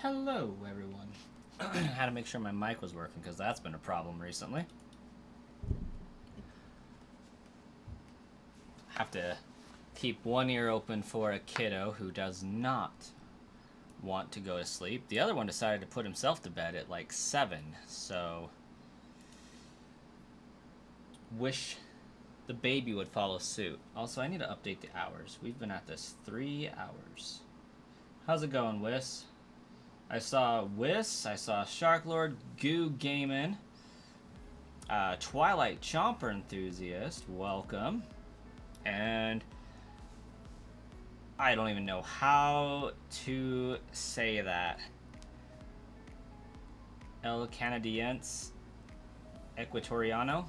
Hello, everyone. I had to make sure my mic was working because that's been a problem recently. Have to keep one ear open for a kiddo who does not want to go to sleep. The other one decided to put himself to bed at like 7, so wish the baby would follow suit. Also, I need to update the hours. We've been at this 3 hours. How's it going, Wiss? I saw Wiss, I saw Sharklord, Goo Gamin, Twilight Chomper Enthusiast, welcome. And I don't even know how to say that. El Canadiense Equatoriano.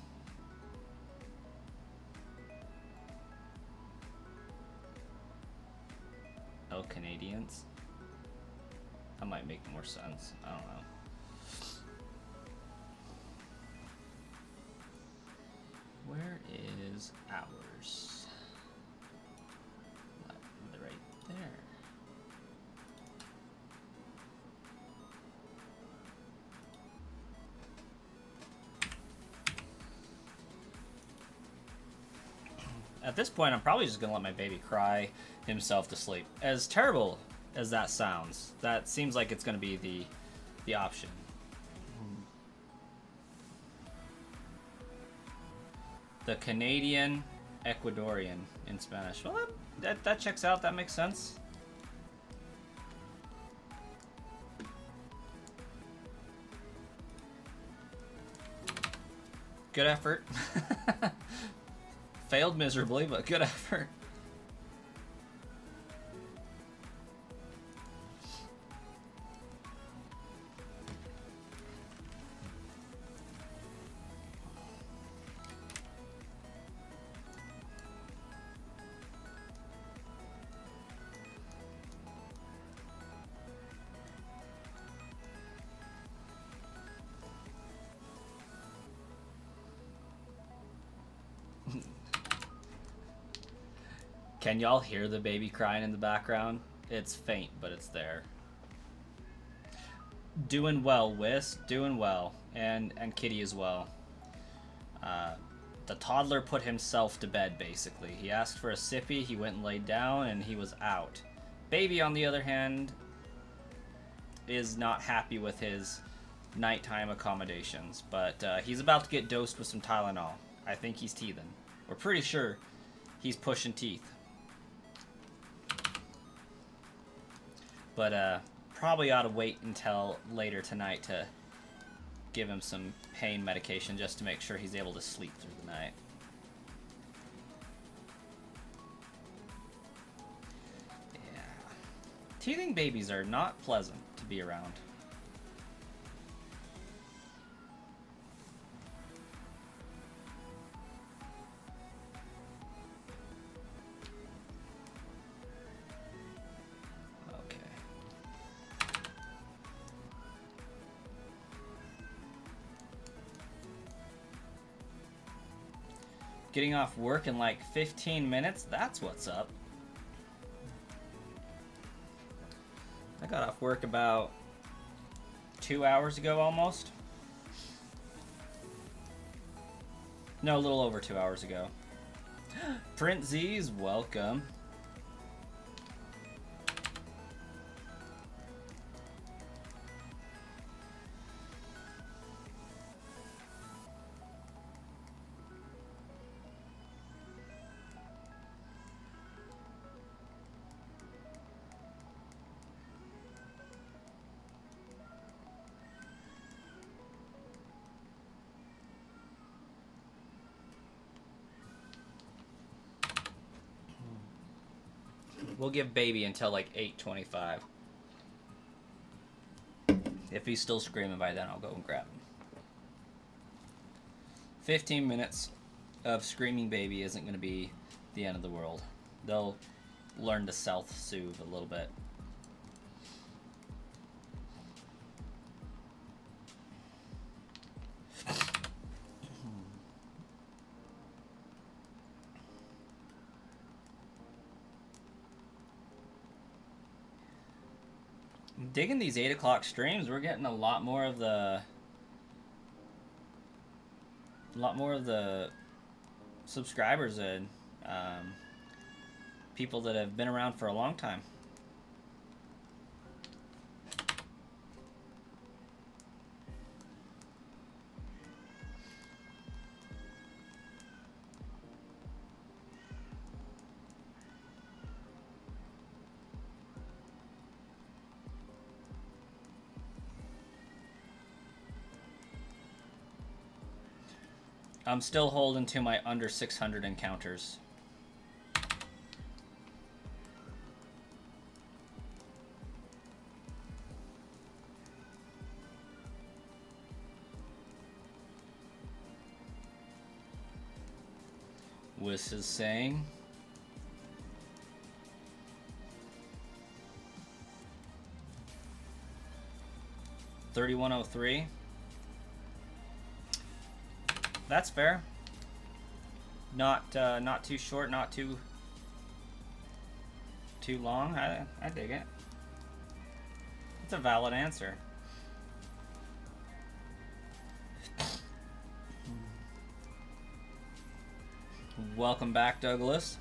El Canadians. That might make more sense. I don't know. Where is ours? Right there. At this point, I'm probably just gonna let my baby cry himself to sleep. As terrible as that sounds, that seems like it's gonna be the option. The Canadian Ecuadorian in Spanish. Well, that checks out. That makes sense. Good effort. Failed miserably, but good effort. Can y'all hear the baby crying in the background? It's faint, but it's there. Doing well, Wiss. Doing well. And Kitty as well. The toddler put himself to bed, basically. He asked for a sippy, he went and laid down, and he was out. Baby, on the other hand, is not happy with his nighttime accommodations, but he's about to get dosed with some Tylenol. I think he's teething. We're pretty sure he's pushing teeth. But probably ought to wait until later tonight to give him some pain medication just to make sure he's able to sleep through the night. Yeah. Teething babies are not pleasant to be around. Getting off work in like 15 minutes, that's what's up. I got off work about 2 hours ago almost. No, a little over 2 hours ago. Print Z's, welcome. We'll give baby until like 8:25. If he's still screaming by then, I'll go and grab him. 15 minutes of screaming baby isn't going to be the end of the world. They'll learn to self-soothe a little bit. digging these 8 o'clock streams. We're getting a lot more of the subscribers and people that have been around for a long time. I'm still holding to my under 600 encounters. Wiss is saying. $31.03. That's fair. Not too short, not too long. I dig it. It's a valid answer. Welcome back, Douglas.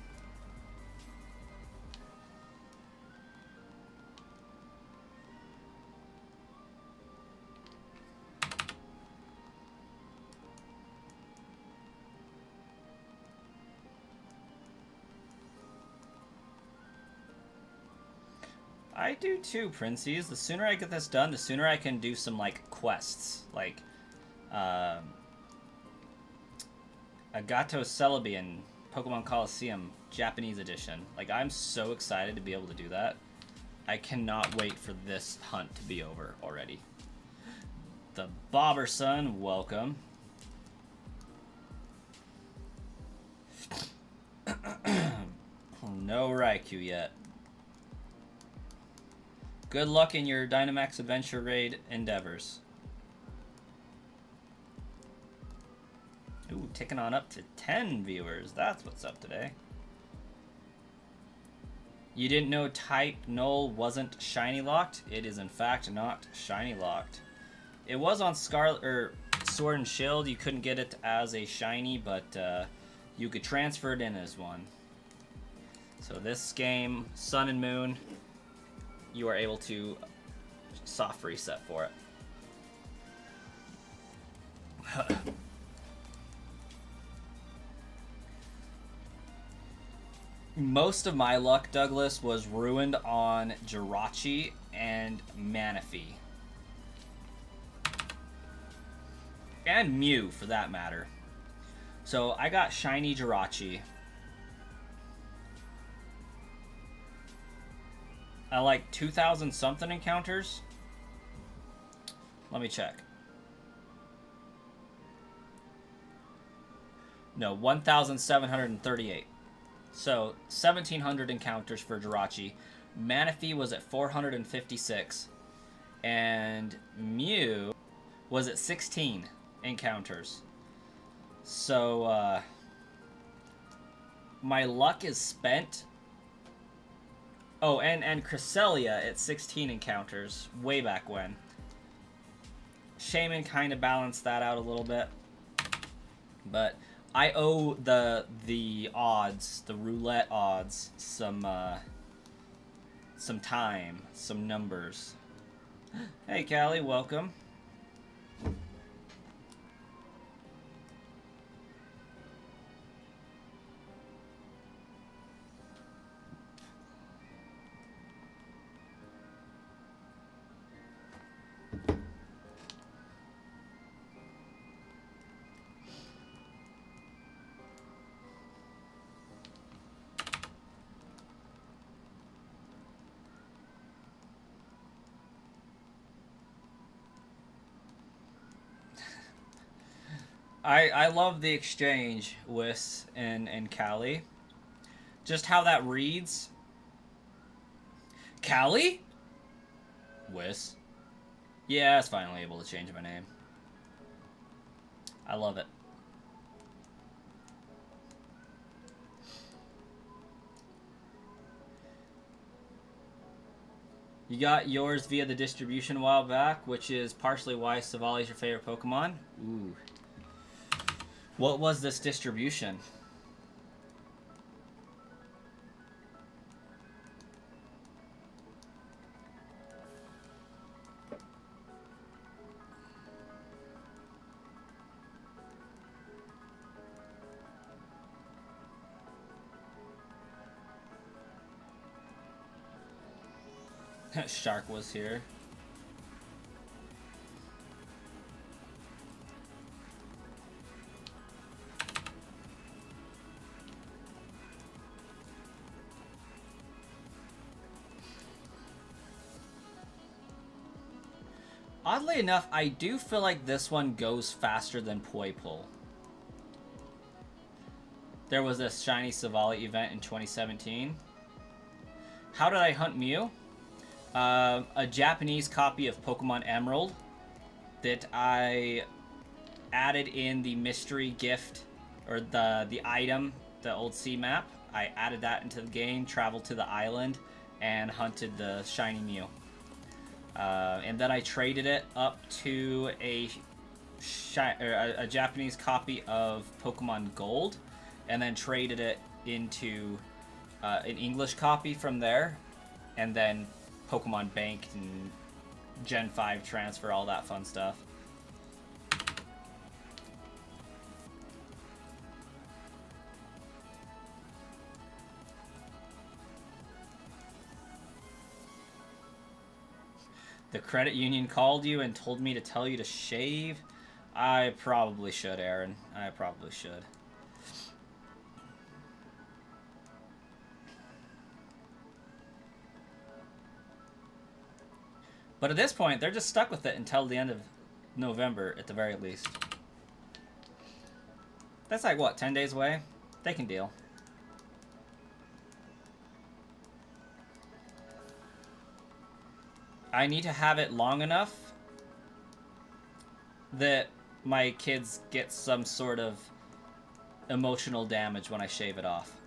I do too, Princes. The sooner I get this done, the sooner I can do some, like, quests. Like, Agato Celebi in Pokemon Coliseum Japanese edition. Like, I'm so excited to be able to do that. I cannot wait for this hunt to be over already. The Bobberson, welcome. No Raikou yet. Good luck in your Dynamax Adventure Raid endeavors. Ooh, ticking on up to 10 viewers. That's what's up today. You didn't know type Null wasn't shiny locked? It is in fact not shiny locked. It was on Scarlet or Sword and Shield. You couldn't get it as a shiny, but you could transfer it in as one. So this game, Sun and Moon, you are able to soft reset for it. Most of my luck, Douglas, was ruined on Jirachi and Manaphy. And Mew, for that matter. So I got shiny Jirachi. I like 2,000 something encounters. Let me check. No, 1,738. So 1,700 encounters for Jirachi. Manaphy was at 456. And Mew was at 16 encounters. So my luck is spent. Oh, and Cresselia at 16 encounters, way back when. Shaman kind of balanced that out a little bit. But I owe the odds, the roulette odds, some time, some numbers. Hey, Callie, welcome. I love the exchange, Wiss and Callie. Just how that reads. Callie? Wiss. Yeah, I was finally able to change my name. I love it. You got yours via the distribution a while back, which is partially why Savali is your favorite Pokemon. Ooh. What was this distribution? Shark was here. Oddly enough, I do feel like this one goes faster than Poipole. There was a Shiny Savali event in 2017. How did I hunt Mew? A Japanese copy of Pokemon Emerald that I added in the mystery gift, or the item, the old sea map. I added that into the game, traveled to the island, and hunted the shiny Mew. And then I traded it up to a Japanese copy of Pokemon Gold, and then traded it into an English copy from there, and then Pokemon Bank and Gen 5 transfer, all that fun stuff. The credit union called you and told me to tell you to shave? I probably should, Aaron. I probably should. But at this point, they're just stuck with it until the end of November, at the very least. That's like, what, 10 days away? They can deal. I need to have it long enough that my kids get some sort of emotional damage when I shave it off.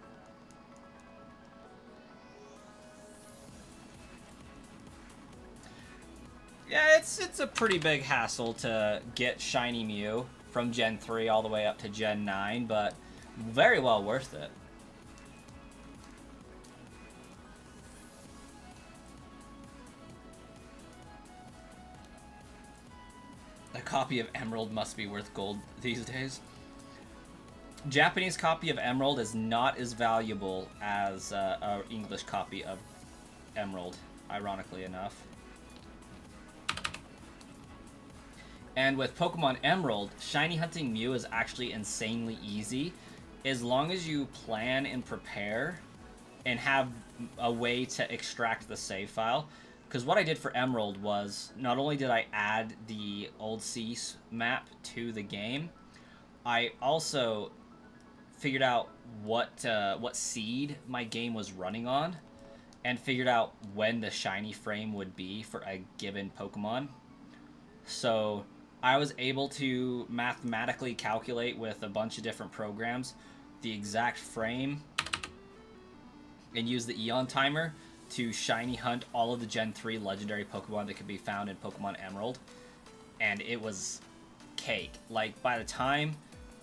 Yeah, it's a pretty big hassle to get Shiny Mew from Gen 3 all the way up to Gen 9, but very well worth it. A copy of Emerald must be worth gold these days. Japanese copy of Emerald is not as valuable as an English copy of Emerald, ironically enough. And with Pokemon Emerald, shiny hunting Mew is actually insanely easy as long as you plan and prepare and have a way to extract the save file. Because what I did for Emerald was, not only did I add the Old Seas map to the game, I also figured out what seed my game was running on, and figured out when the shiny frame would be for a given Pokemon. So I was able to mathematically calculate with a bunch of different programs the exact frame and use the Eon timer to shiny hunt all of the Gen 3 legendary Pokemon that could be found in Pokemon Emerald. And it was cake. Like, by the time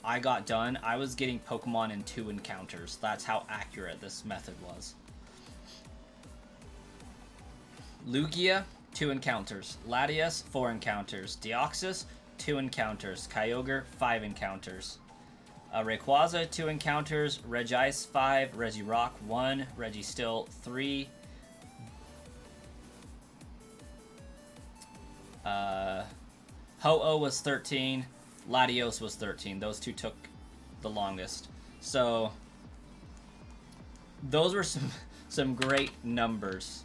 I got done, I was getting Pokemon in 2 encounters. That's how accurate this method was. Lugia, 2 encounters. Latias, 4 encounters. Deoxys, 2 encounters. Kyogre, 5 encounters. Rayquaza, 2 encounters. Regice, 5. Regirock, 1. Registeel, 3. Ho-Oh was 13. Latios was 13. Those two took the longest. So those were some great numbers.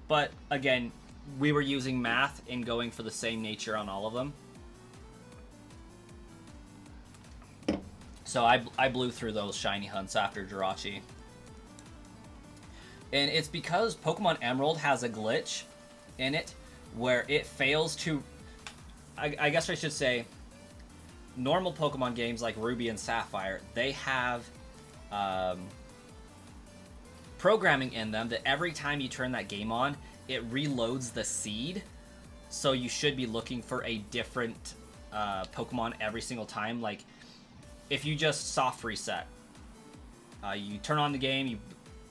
But again, we were using math and going for the same nature on all of them. So I blew through those shiny hunts after Jirachi. And it's because Pokemon Emerald has a glitch in it where it fails to... I guess I should say, normal Pokemon games like Ruby and Sapphire, they have programming in them that every time you turn that game on, it reloads the seed. So you should be looking for a different Pokemon every single time. Like, if you just soft reset, you turn on the game, you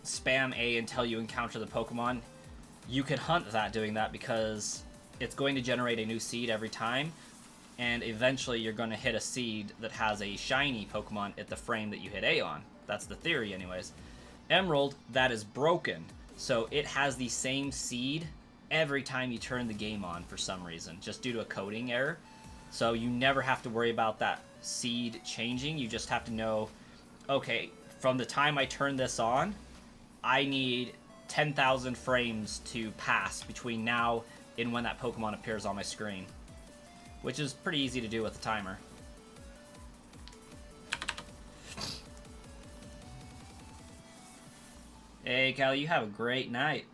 spam A until you encounter the Pokemon, you can hunt that doing that because it's going to generate a new seed every time, and eventually you're going to hit a seed that has a shiny Pokemon at the frame that you hit A on. That's the theory anyways. Emerald, that is broken, so it has the same seed every time you turn the game on for some reason, just due to a coding error. So you never have to worry about that seed changing. You just have to know, okay, from the time I turn this on, I need 10,000 frames to pass between now and when that Pokemon appears on my screen, which is pretty easy to do with the timer. Hey, Callie, you have a great night.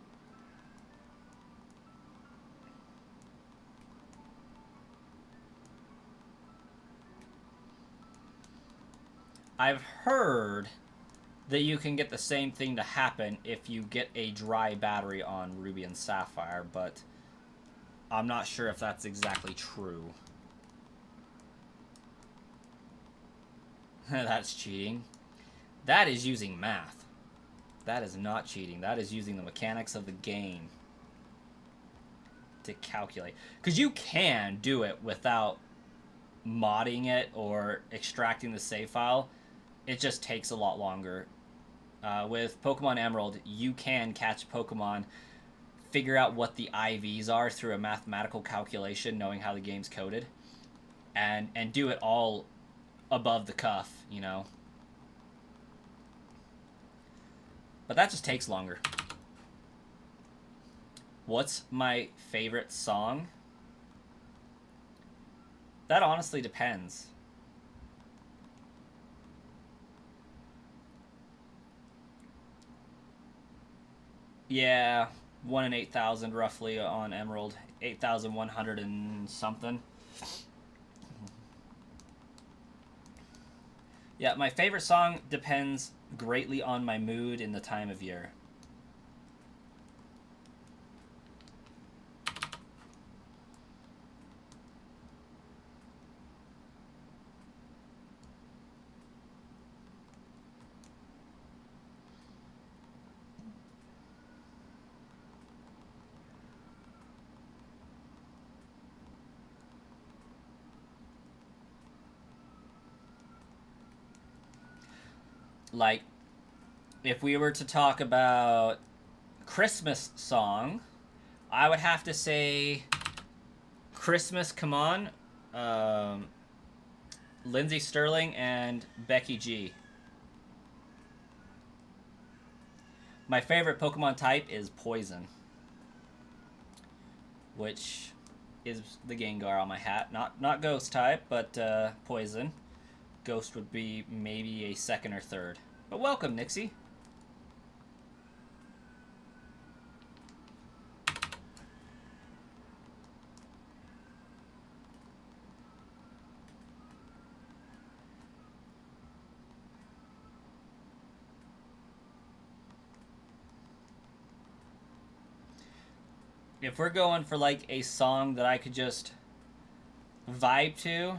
I've heard that you can get the same thing to happen if you get a dry battery on Ruby and Sapphire, but I'm not sure if that's exactly true. That's cheating. That is using math. That is not cheating. That is using the mechanics of the game to calculate. Because you can do it without modding it or extracting the save file. It just takes a lot longer. With Pokemon Emerald, you can catch Pokemon, figure out what the IVs are through a mathematical calculation, knowing how the game's coded, and do it all above the cuff, you know. But that just takes longer. What's my favorite song? That honestly depends. Yeah, 1 in 8,000 roughly on Emerald. 8,100 and something. Yeah, my favorite song depends greatly on my mood and the time of year. Like, if we were to talk about Christmas song, I would have to say Christmas Come On, Lindsey Sterling and Becky G. My favorite Pokemon type is Poison, which is the Gengar on my hat. Not Ghost type, but Poison. Ghost would be maybe a second or third. But welcome, Nixie. If we're going for like a song that I could just vibe to,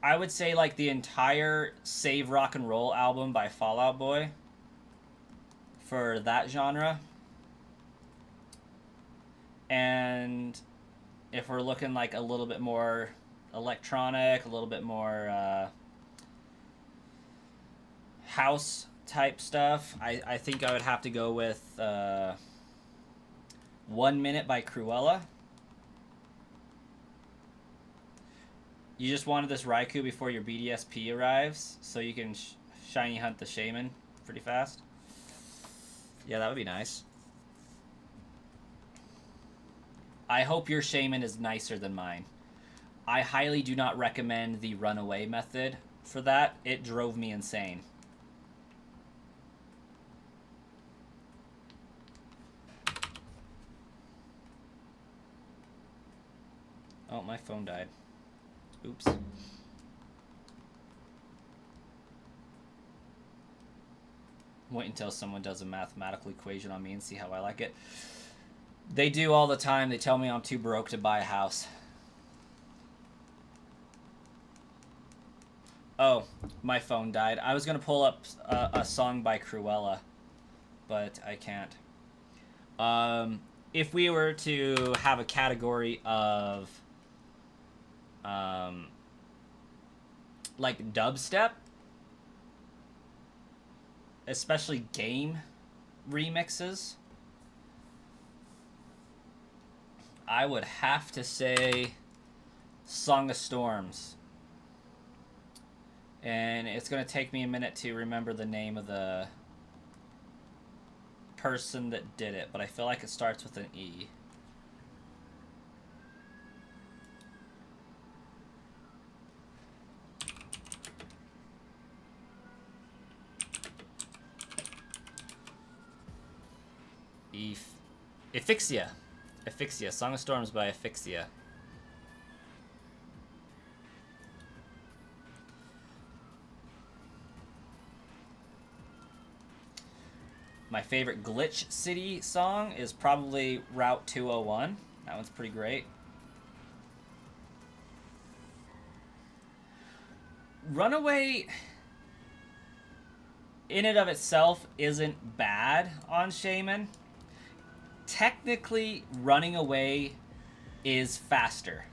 I would say like the entire Save Rock and Roll album by Fall Out Boy for that genre. And if we're looking like a little bit more electronic, a little bit more house type stuff, I think I would have to go with 1 Minute by Cruella. You just wanted this Raikou before your BDSP arrives, so you can shiny hunt the Shaman pretty fast. Yeah, that would be nice. I hope your Shaman is nicer than mine. I highly do not recommend the runaway method for that. It drove me insane. Oh, my phone died. Oops. Wait until someone does a mathematical equation on me and see how I like it. They do all the time. They tell me I'm too broke to buy a house. Oh, my phone died. I was going to pull up a song by Cruella, but I can't. If we were to have a category of like dubstep, especially game remixes, I would have to say Song of Storms. And it's going to take me a minute to remember the name of the person that did it, but I feel like it starts with an E. Asphyxia. Asphyxia. Song of Storms by Asphyxia. My favorite Glitch City song is probably Route 201. That one's pretty great. Runaway, in and of itself, isn't bad on Shaman. Technically, Running Away is faster.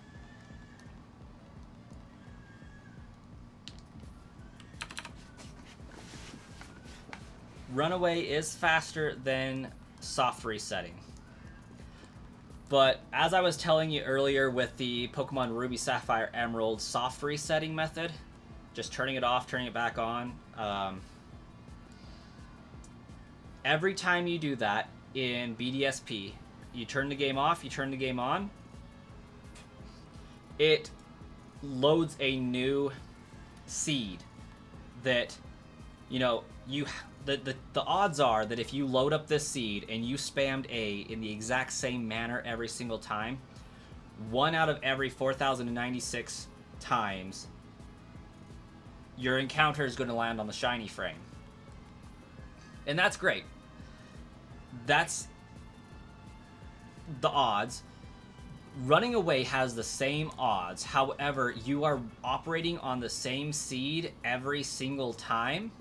Runaway is faster than soft resetting. But as I was telling you earlier with the Pokemon Ruby, Sapphire, Emerald soft resetting method, just turning it off, turning it back on, every time you do that in BDSP, you turn the game off, you turn the game on, it loads a new seed that, you know, the odds are that if you load up this seed and you spammed A in the exact same manner every single time, 1 out of every 4,096 times, your encounter is going to land on the shiny frame. And that's great. That's the odds. Running Away has the same odds. However, you are operating on the same seed every single time.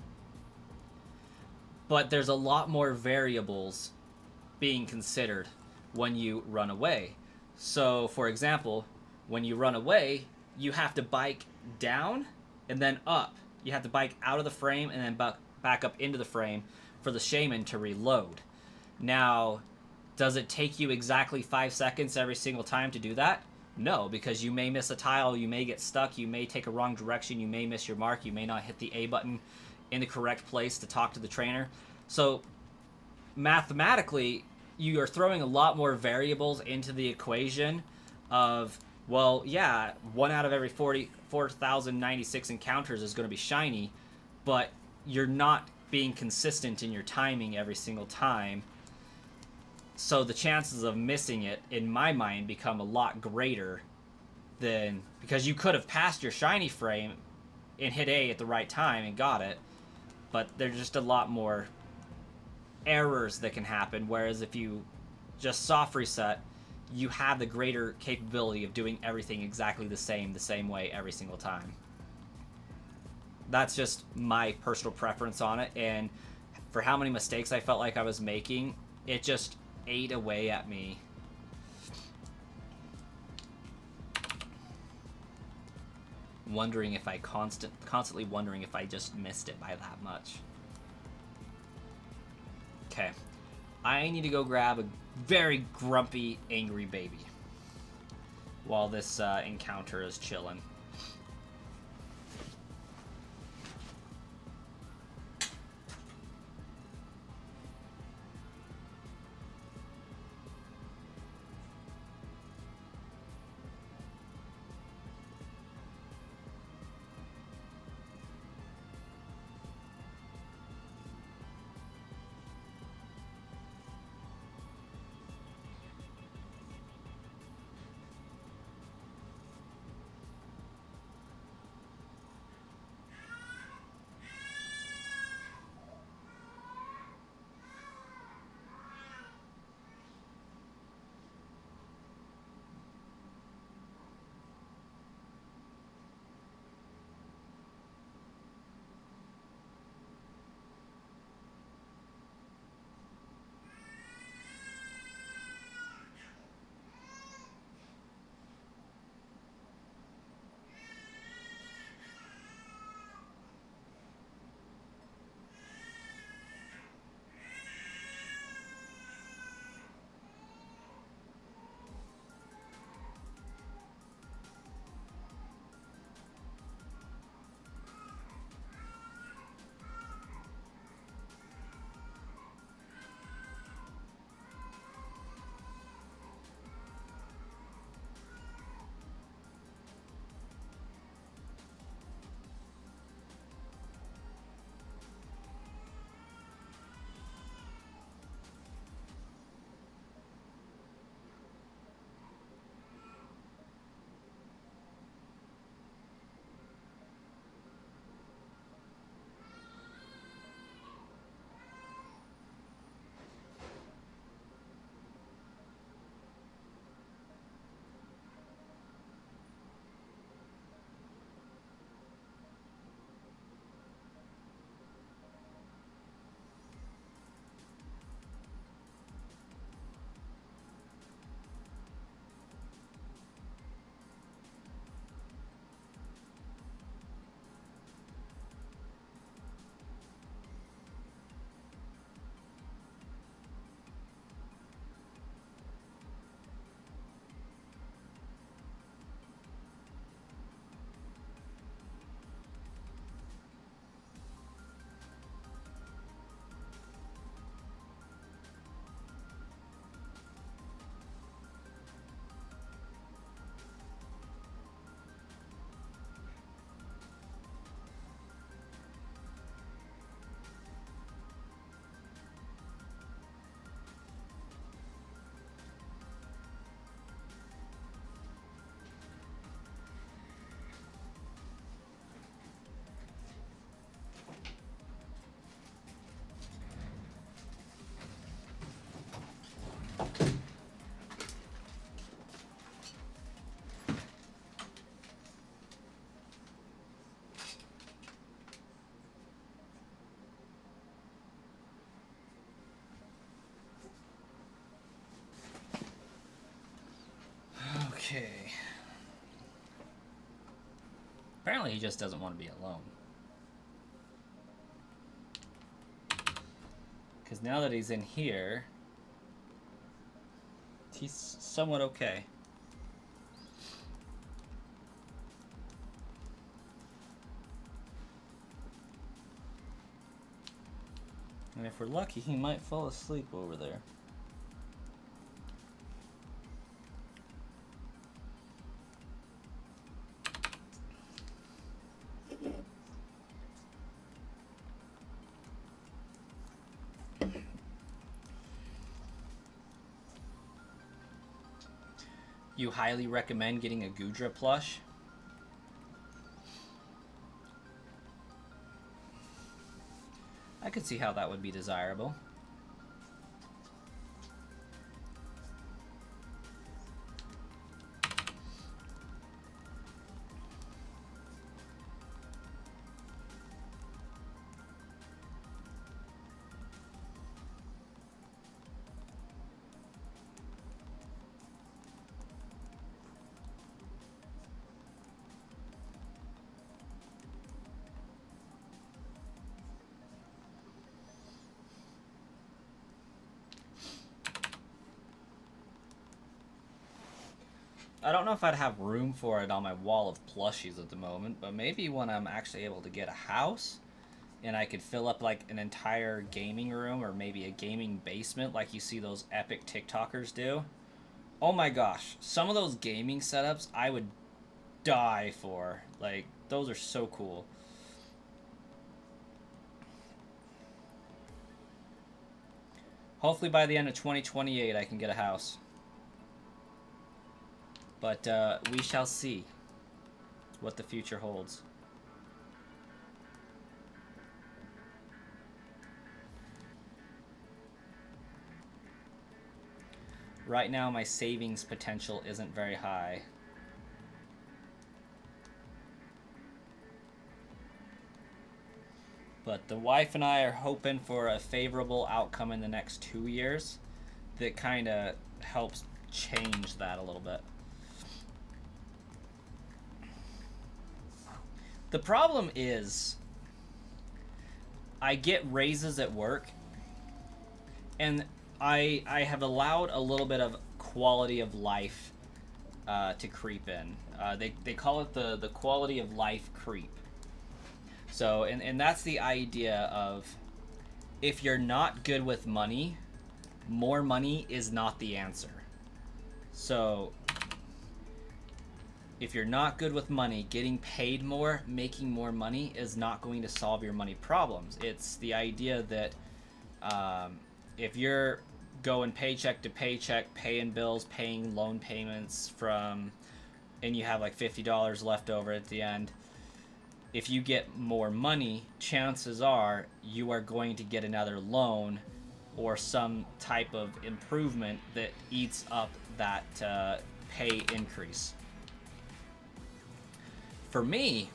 But there's a lot more variables being considered when you run away. So, for example, when you run away, you have to bike down and then up. You have to bike out of the frame and then back up into the frame for the shaman to reload. Now, does it take you exactly 5 seconds every single time to do that? No, because you may miss a tile, you may get stuck, you may take a wrong direction, you may miss your mark, you may not hit the A button in the correct place to talk to the trainer. So mathematically, you are throwing a lot more variables into the equation of, well, yeah, 1 out of every 4,096 encounters is going to be shiny, but you're not being consistent in your timing every single time. So the chances of missing it, in my mind, become a lot greater than, because you could have passed your shiny frame and hit A at the right time and got it, but there's just a lot more errors that can happen, whereas if you just soft reset, you have the greater capability of doing everything exactly the same way every single time. That's just my personal preference on it, and for how many mistakes I felt like I was making, it just ate away at me. Wondering if I constantly wondering if I just missed it by that much. Okay, I need to go grab a very grumpy, angry baby while this encounter is chilling. Okay. Apparently he just doesn't want to be alone. Because now that he's in here, he's somewhat okay. And if we're lucky, he might fall asleep over there. You highly recommend getting a Gudra plush? I could see how that would be desirable. I don't know if I'd have room for it on my wall of plushies at the moment, but maybe when I'm actually able to get a house and I could fill up like an entire gaming room or maybe a gaming basement like you see those epic TikTokers do. Oh my gosh, some of those gaming setups I would die for. Like, those are so cool. Hopefully by the end of 2028 I can get a house. But we shall see what the future holds. Right now, my savings potential isn't very high. But the wife and I are hoping for a favorable outcome in the next 2 years that kind of helps change that a little bit. The problem is I get raises at work, and I have allowed a little bit of quality of life to creep in. They call it the quality of life creep. So, and that's the idea of, if you're not good with money, more money is not the answer. So, if you're not good with money, getting paid more, making more money is not going to solve your money problems. It's the idea that if you're going paycheck to paycheck, paying bills, paying loan payments and you have like $50 left over at the end, if you get more money, chances are you are going to get another loan or some type of improvement that eats up that pay increase. For me,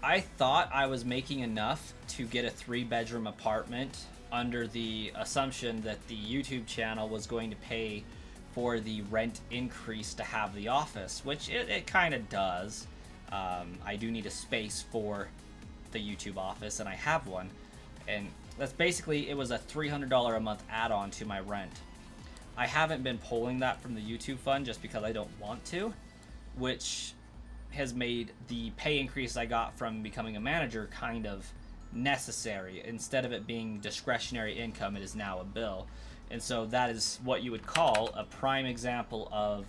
I thought I was making enough to get a 3-bedroom apartment under the assumption that the YouTube channel was going to pay for the rent increase to have the office, which it kind of does. I do need a space for the YouTube office, and I have one. And that's basically, it was a $300 a month add-on to my rent. I haven't been pulling that from the YouTube fund just because I don't want to, which has made the pay increase I got from becoming a manager kind of necessary. Instead of it being discretionary income, it is now a bill. And so that is what you would call a prime example of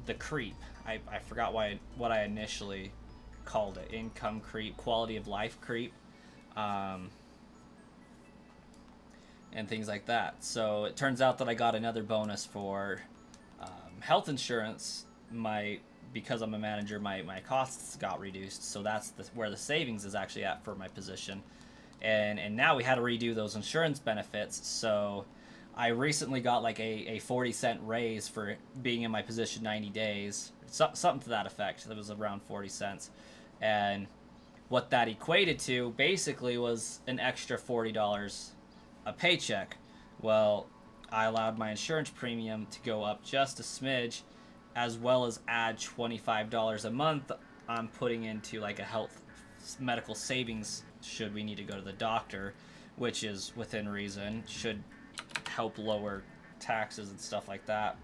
the creep. I forgot what I initially called it. Income creep, quality of life creep, and things like that. So it turns out that I got another bonus for health insurance. Because I'm a manager, my costs got reduced. So that's where the savings is actually at for my position. and now we had to redo those insurance benefits. So I recently got like a 40-cent raise for being in my position 90 days, something to that effect. That was around 40 cents. And what that equated to basically was an extra $40 a paycheck. Well, I allowed my insurance premium to go up just a smidge, as well as add $25 a month I'm putting into like a health medical savings should we need to go to the doctor, which is within reason, should help lower taxes and stuff like that.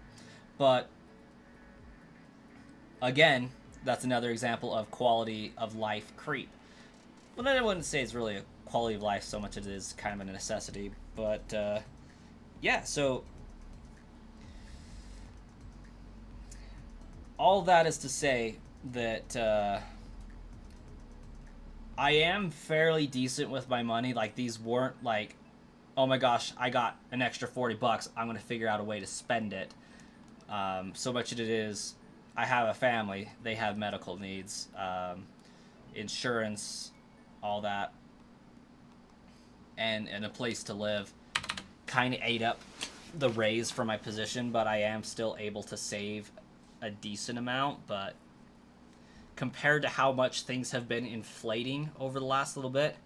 But again, that's another example of quality of life creep. Well, then I wouldn't say it's really a quality of life so much as it is kind of a necessity. But yeah, so all that is to say that I am fairly decent with my money. Like, these weren't like, oh my gosh, I got an extra $40, I'm going to figure out a way to spend it. So much as it is, I have a family, they have medical needs, insurance, all that, and a place to live. Kind of ate up the raise for my position, but I am still able to save a decent amount. But compared to how much things have been inflating over the last little bit,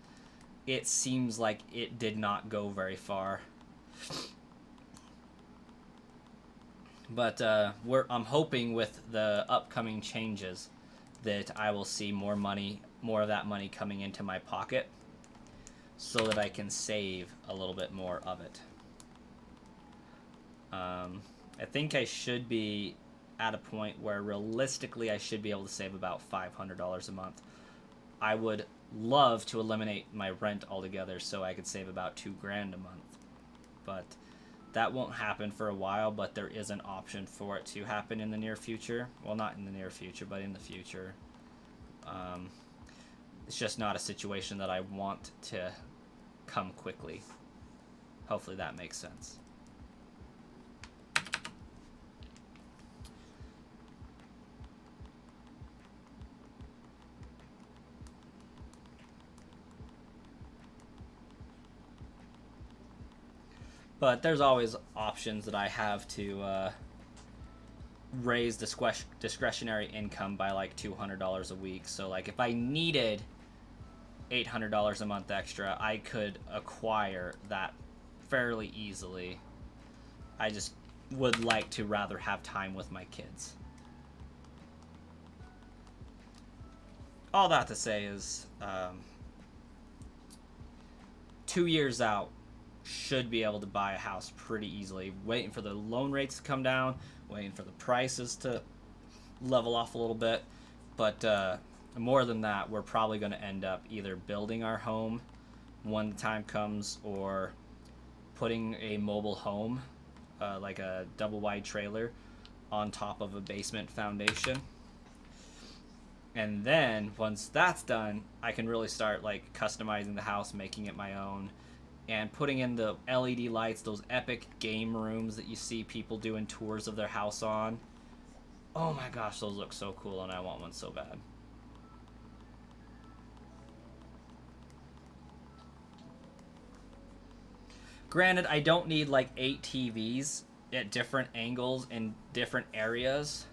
it seems like it did not go very far. But I'm hoping with the upcoming changes that I will see more of that money coming into my pocket, so that I can save a little bit more of it. I think I should be at a point where realistically I should be able to save about $500 a month. I would love to eliminate my rent altogether so I could save about $2,000 a month, but that won't happen for a while. But there is an option for it to happen in the near future. Well, not in the near future, but in the future. It's just not a situation that I want to come quickly. Hopefully that makes sense. But there's always options that I have to raise discretionary income by like $200 a week. So like if I needed $800 a month extra, I could acquire that fairly easily. I just would like to rather have time with my kids. All that to say is 2 years out, should be able to buy a house pretty easily. Waiting for the loan rates to come down, waiting for the prices to level off a little bit. But more than that, we're probably going to end up either building our home when the time comes, or putting a mobile home, like a double wide trailer, on top of a basement foundation. And then once that's done, I can really start like customizing the house, making it my own, and putting in the LED lights, those epic game rooms that you see people doing tours of their house on. Oh my gosh, those look so cool, and I want one so bad. Granted, I don't need like 8 TVs at different angles in different areas,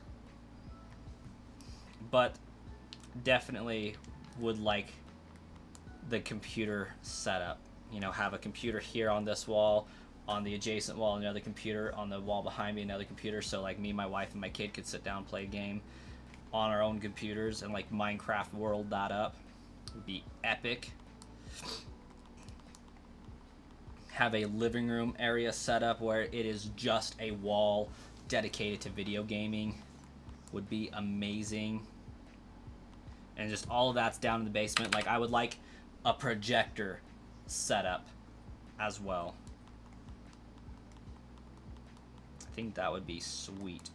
but definitely would like the computer setup. You know, have a computer here on this wall, on the adjacent wall another computer, on the wall behind me another computer, so like me, my wife, and my kid could sit down and play a game on our own computers, and like Minecraft world that up. It would be epic. Have a living room area set up where it is just a wall dedicated to video gaming. Would be amazing. And just all of that's down in the basement. Like, I would like a projector setup as well. I think that would be sweet.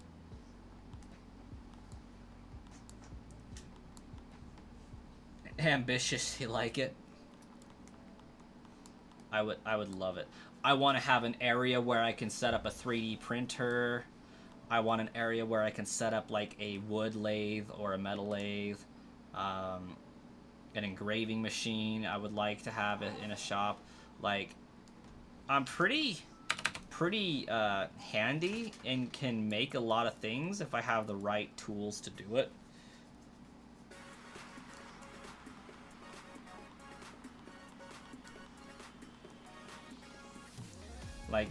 Ambitious, you like it? I would love it. I want to have an area where I can set up a 3D printer. I want an area where I can set up like a wood lathe or a metal lathe. an engraving machine I would like to have it in a shop. Like, I'm pretty handy and can make a lot of things if I have the right tools to do it. Like,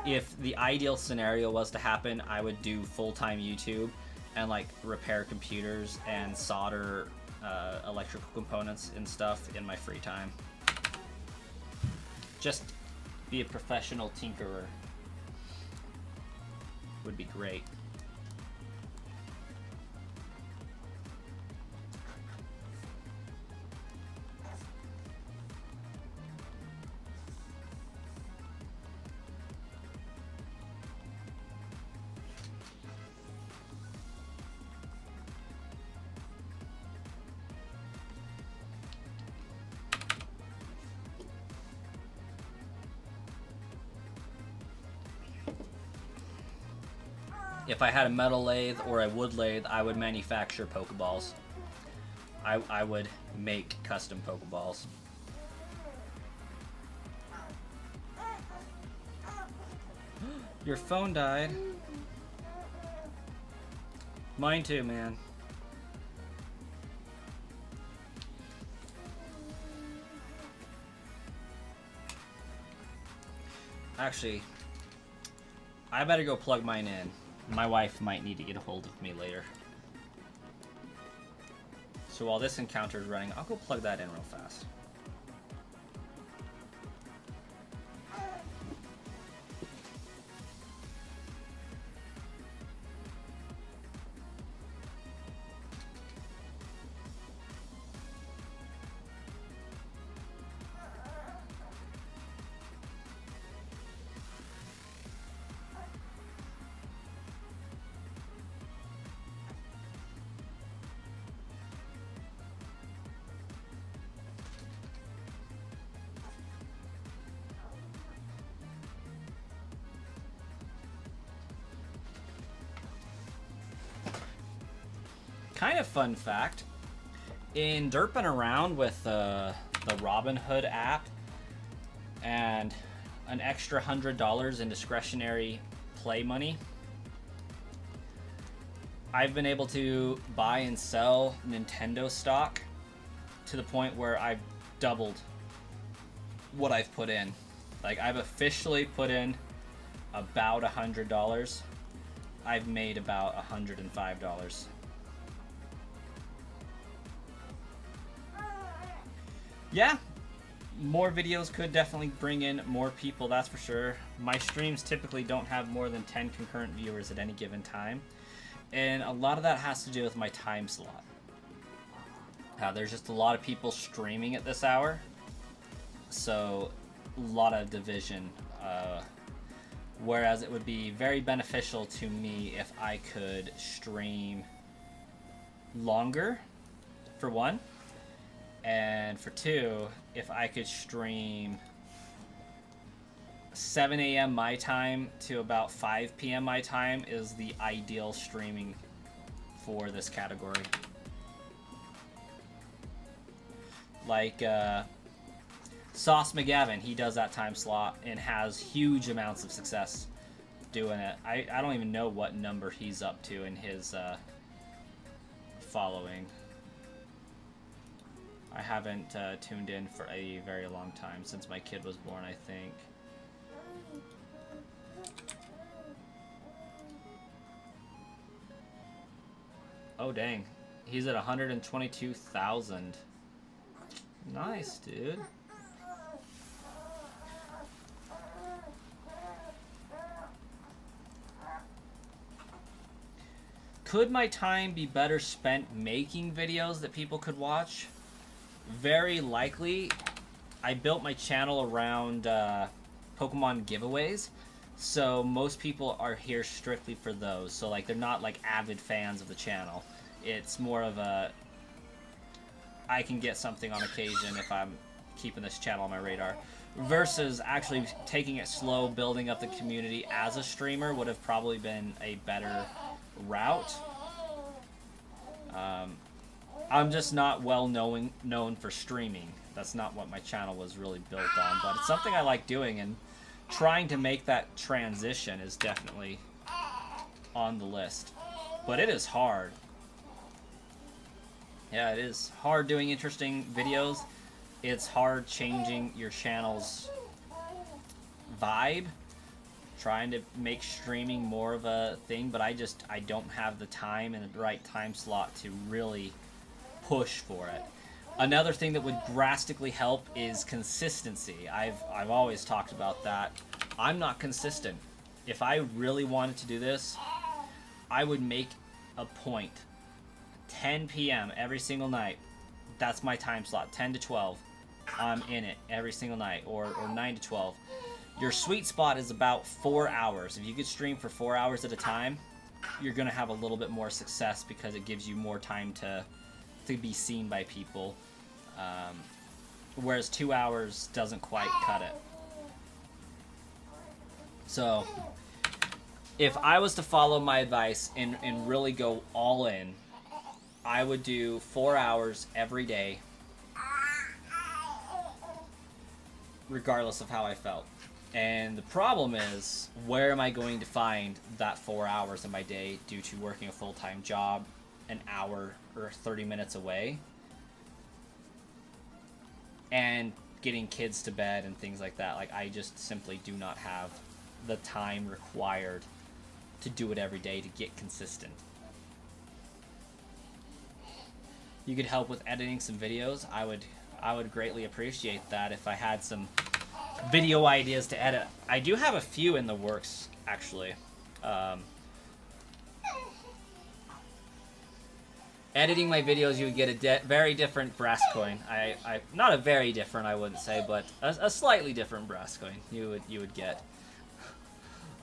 if the ideal scenario was to happen, I would do full-time YouTube and like repair computers and solder electrical components and stuff in my free time. Just be a professional tinkerer would be great. If I had a metal lathe or a wood lathe, I would manufacture Pokeballs. I would make custom Pokeballs. Your phone died. Mine too, man. Actually, I better go plug mine in. My wife might need to get a hold of me later. So while this encounter is running, I'll go plug that in real fast. Kind of fun fact, in derping around with the Robinhood app and an extra $100 in discretionary play money, I've been able to buy and sell Nintendo stock to the point where I've doubled what I've put in. Like, I've officially put in about $100. I've made about $105. Yeah, more videos could definitely bring in more people, that's for sure. My streams typically don't have more than 10 concurrent viewers at any given time, and a lot of that has to do with my time slot. There's just a lot of people streaming at this hour, so a lot of division. Whereas it would be very beneficial to me if I could stream longer, for one. And for two, if I could stream 7 a.m. my time to about 5 p.m. my time is the ideal streaming for this category. Like Sauce McGavin, he does that time slot and has huge amounts of success doing it. I don't even know what number he's up to in his following. I haven't tuned in for a very long time, since my kid was born, I think. Oh, dang. He's at 122,000. Nice, dude. Could my time be better spent making videos that people could watch? Very likely. I built my channel around Pokemon giveaways, so most people are here strictly for those. So like, they're not like avid fans of the channel. It's more of a, I can get something on occasion if I'm keeping this channel on my radar, versus actually taking it slow, building up the community as a streamer would have probably been a better route. I'm just not well known for streaming. That's not what my channel was really built on, but it's something I like doing, and trying to make that transition is definitely on the list. But it is hard. Yeah, it is hard doing interesting videos. It's hard changing your channel's vibe, trying to make streaming more of a thing, but I don't have the time and the right time slot to really push for it. Another thing that would drastically help is consistency. I've always talked about that. I'm not consistent. If I really wanted to do this, I would make a point. 10 p.m. every single night. That's my time slot. 10 to 12. I'm in it every single night, or 9 to 12. Your sweet spot is about 4 hours. If you could stream for 4 hours at a time, you're going to have a little bit more success because it gives you more time to be seen by people. Whereas 2 hours doesn't quite cut it. So, if I was to follow my advice and really go all in, I would do 4 hours every day, regardless of how I felt. And the problem is, where am I going to find that 4 hours in my day due to working a full-time job an hour or 30 minutes away? And getting kids to bed and things like that. Like, I just simply do not have the time required to do it every day to get consistent. You could help with editing some videos. I would greatly appreciate that if I had some video ideas to edit. I do have a few in the works, actually. Editing my videos, you would get a very different brass coin. Not a very different, I wouldn't say, but a slightly different brass coin you would get.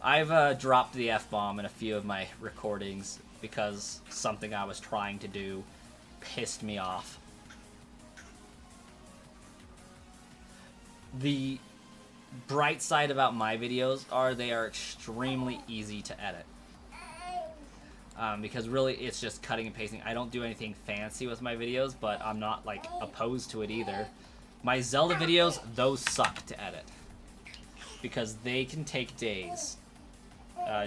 I've dropped the F-bomb in a few of my recordings because something I was trying to do pissed me off. The bright side about my videos are they are extremely easy to edit. Because really it's just cutting and pasting. I don't do anything fancy with my videos, but I'm not like opposed to it either. My Zelda videos, those suck to edit because they can take days.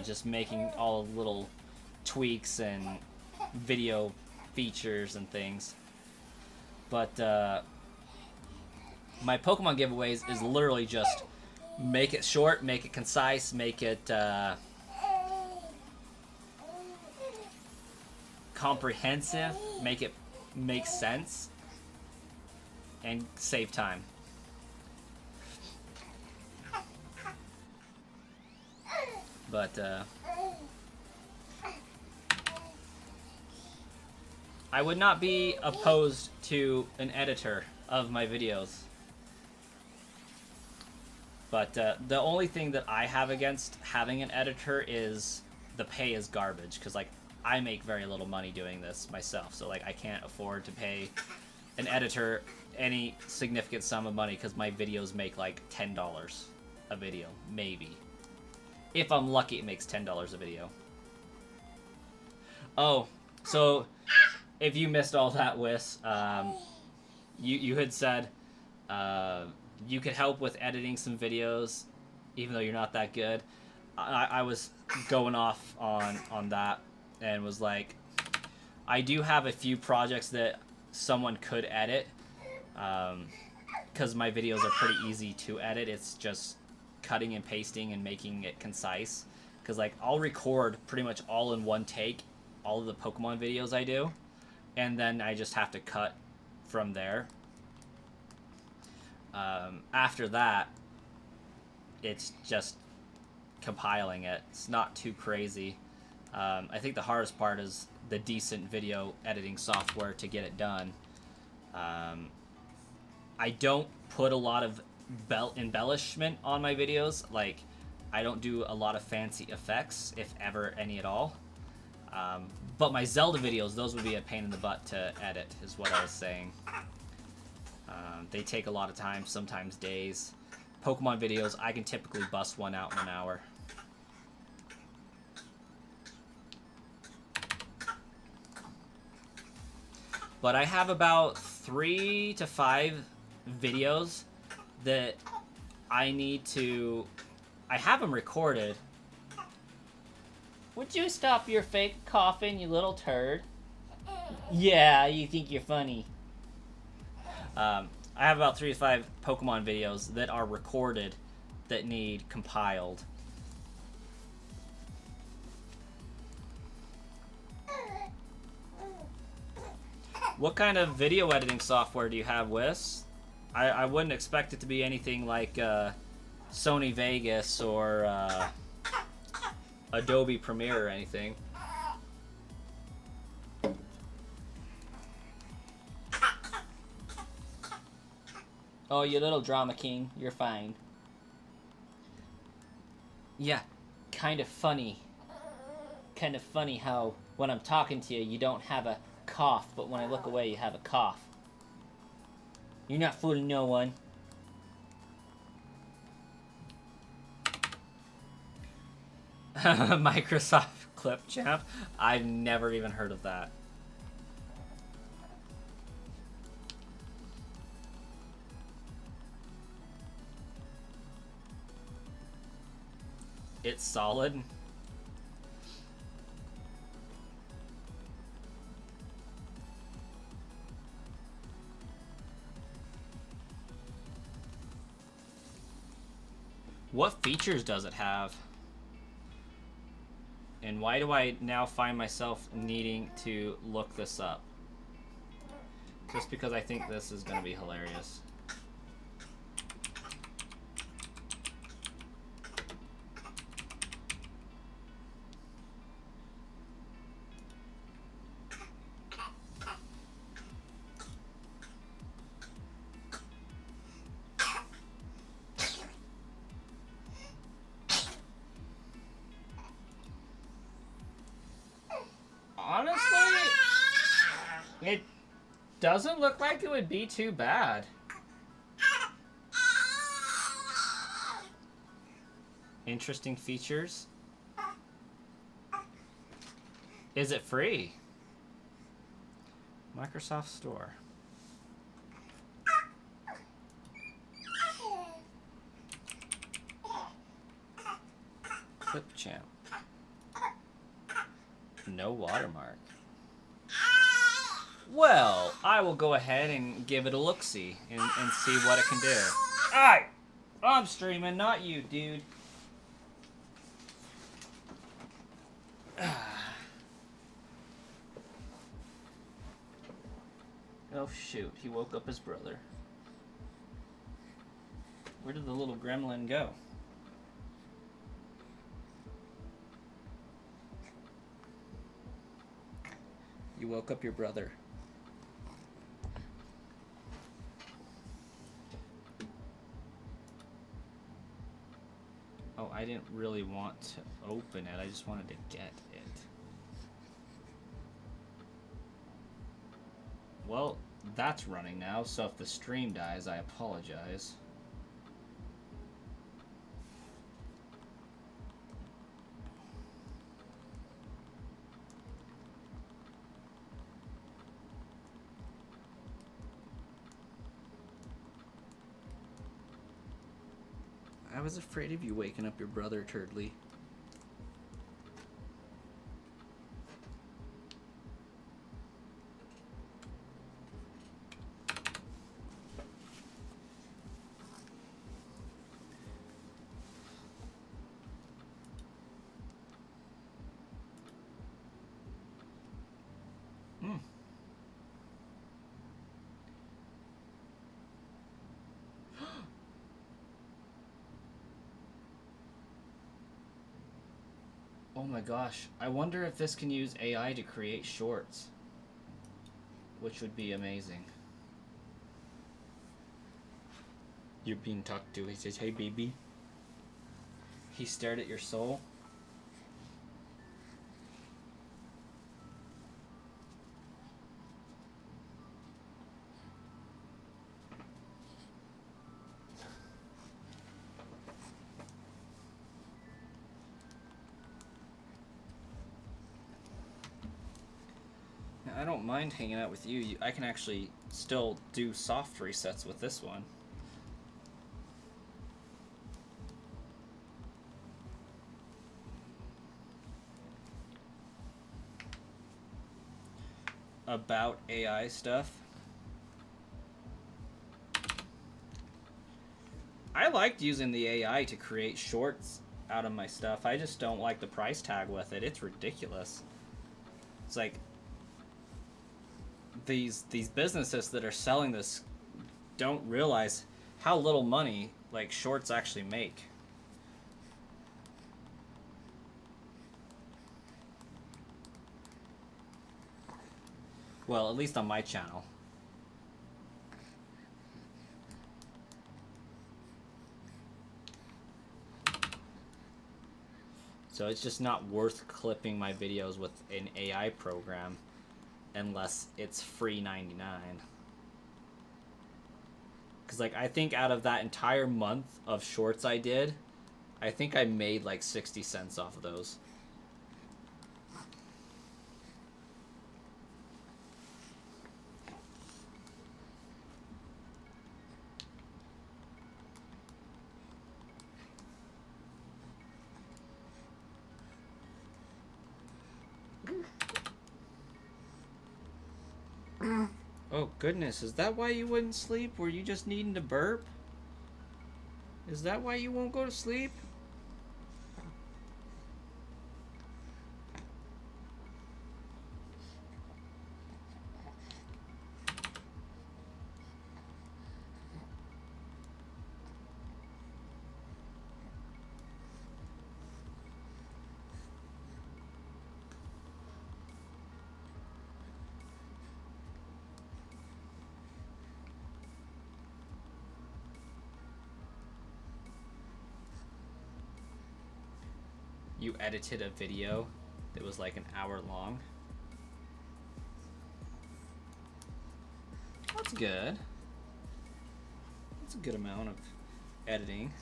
Just making all the little tweaks and video features and things. But my Pokemon giveaways is literally just make it short, make it concise, make it comprehensive, make it make sense, and save time. But I would not be opposed to an editor of my videos. But the only thing that I have against having an editor is the pay is garbage. Because, like, I make very little money doing this myself. So, like, I can't afford to pay an editor any significant sum of money because my videos make, like, $10 a video. Maybe. If I'm lucky, it makes $10 a video. Oh, so if you missed all that, Wiss, you had said you could help with editing some videos, even though you're not that good. I was going off on that and was like, I do have a few projects that someone could edit, because my videos are pretty easy to edit. It's just cutting and pasting and making it concise. Because, like, I'll record pretty much all in one take, all of the Pokemon videos I do, and then I just have to cut from there. After that, it's just compiling it. It's not too crazy. I think the hardest part is the decent video editing software to get it done. I don't put a lot of embellishment on my videos. Like, I don't do a lot of fancy effects, if ever any at all. But my Zelda videos, those would be a pain in the butt to edit, is what I was saying. They take a lot of time, sometimes days. Pokemon videos, I can typically bust one out in an hour. But I have about 3 to 5 videos that I need to... I have them recorded. Would you stop your fake coughing, you little turd? Yeah, you think you're funny. I have about 3 to 5 Pokemon videos that are recorded that need compiled. What kind of video editing software do you have, Wes? I wouldn't expect it to be anything like Sony Vegas or Adobe Premiere or anything. Oh, you little drama king. You're fine. Yeah, kind of funny. Kind of funny how when I'm talking to you, you don't have a cough, but when I look away, you have a cough. You're not fooling no one. Microsoft Clipchamp? I've never even heard of that. It's solid. What features does it have? And why do I now find myself needing to look this up? Just because I think this is going to be hilarious. Honestly, it doesn't look like it would be too bad. Interesting features. Is it free? Microsoft Store. Clipchamp. No watermark. Well, I will go ahead and give it a look-see and see what it can do. Alright! I'm streaming, not you, dude. Oh shoot, he woke up his brother. Where did the little gremlin go? You woke up your brother. Oh, I didn't really want to open it. I just wanted to get it. Well, that's running now, so if the stream dies, I apologize. I was afraid of you waking up your brother, Turdley. Oh my gosh, I wonder if this can use AI to create shorts, which would be amazing. You're being talked to. He says, "Hey, baby." He stared at your soul. I don't mind hanging out with you. I can actually still do soft resets with this one. About AI stuff. I liked using the AI to create shorts out of my stuff. I just don't like the price tag with it. It's ridiculous. It's like these businesses that are selling this don't realize how little money like shorts actually make. Well, at least on my channel. So it's just not worth clipping my videos with an AI program unless it's free 99. Because like I think out of that entire month of shorts I did, I think I made like 60 cents off of those. Oh goodness, is that why you wouldn't sleep? Were you just needing to burp? Is that why you won't go to sleep? You edited a video that was like an hour long. That's good. That's a good amount of editing.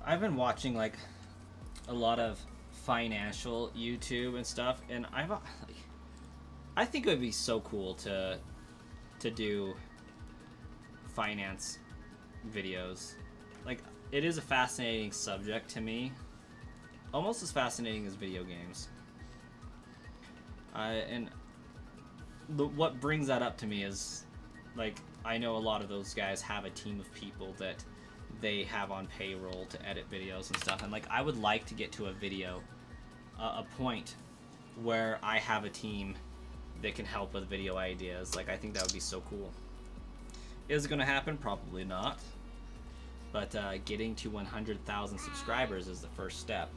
I've been watching like a lot of financial YouTube and stuff, and I think it would be so cool to do finance videos. Like, it is a fascinating subject to me, almost as fascinating as video games. What brings that up to me is, like, I know a lot of those guys have a team of people that they have on payroll to edit videos and stuff, and like I would like to get to a point where I have a team that can help with video ideas. Like, I think that would be so cool. Is it going to happen? Probably not. But getting to 100,000 subscribers is the first step.